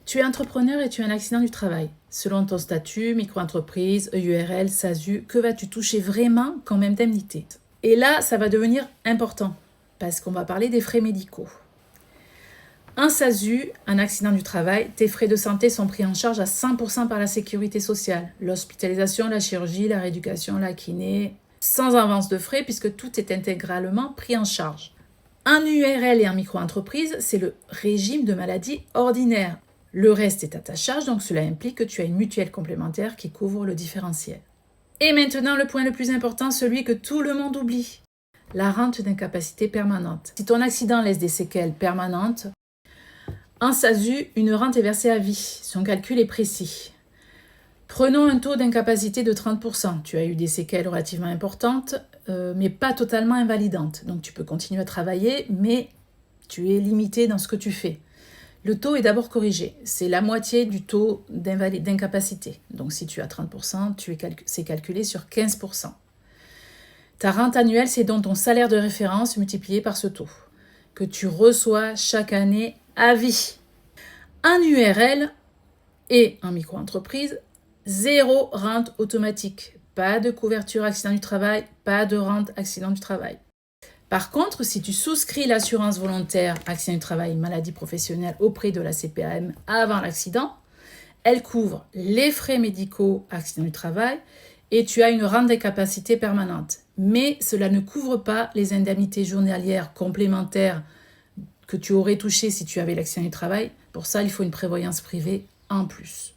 Tu es entrepreneur et tu as un accident du travail. Selon ton statut, micro-entreprise, EURL, SASU, que vas-tu toucher vraiment comme indemnité? Et là, ça va devenir important parce qu'on va parler des frais médicaux. Un SASU, un accident du travail, tes frais de santé sont pris en charge à 100% par la sécurité sociale. L'hospitalisation, la chirurgie, la rééducation, la kiné, sans avance de frais puisque tout est intégralement pris en charge. Un URL et un micro-entreprise, c'est le régime de maladie ordinaire. Le reste est à ta charge, donc cela implique que tu as une mutuelle complémentaire qui couvre le différentiel. Et maintenant, le point le plus important, celui que tout le monde oublie. La rente d'incapacité permanente. Si ton accident laisse des séquelles permanentes, en SASU, une rente est versée à vie. Son calcul est précis. Prenons un taux d'incapacité de 30%. Tu as eu des séquelles relativement importantes, mais pas totalement invalidantes. Donc tu peux continuer à travailler, mais tu es limité dans ce que tu fais. Le taux est d'abord corrigé. C'est la moitié du taux d'incapacité. Donc si tu as 30%, c'est calculé sur 15%. Ta rente annuelle, c'est donc ton salaire de référence multiplié par ce taux, que tu reçois chaque année à vie. Un URL et un micro-entreprise, 0 rente automatique. Pas de couverture accident du travail, pas de rente accident du travail. Par contre, si tu souscris l'assurance volontaire accident du travail, maladie professionnelle auprès de la CPAM avant l'accident, elle couvre les frais médicaux accident du travail et tu as une rente d'incapacité permanente. Mais cela ne couvre pas les indemnités journalières complémentaires que tu aurais touchées si tu avais l'accident du travail. Pour ça, il faut une prévoyance privée en plus.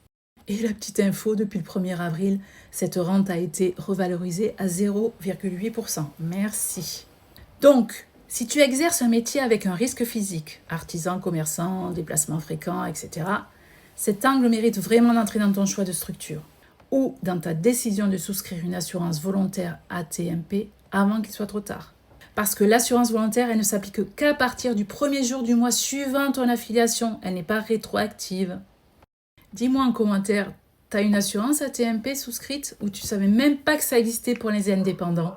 Et la petite info, depuis le 1er avril, cette rente a été revalorisée à 0,8%. Merci. Donc, si tu exerces un métier avec un risque physique, artisan, commerçant, déplacements fréquents, etc., cet angle mérite vraiment d'entrer dans ton choix de structure ou dans ta décision de souscrire une assurance volontaire AT-MP avant qu'il soit trop tard. Parce que l'assurance volontaire, elle ne s'applique qu'à partir du premier jour du mois suivant ton affiliation. Elle n'est pas rétroactive. Dis-moi en commentaire, tu as une assurance AT-MP souscrite ou tu savais même pas que ça existait pour les indépendants ?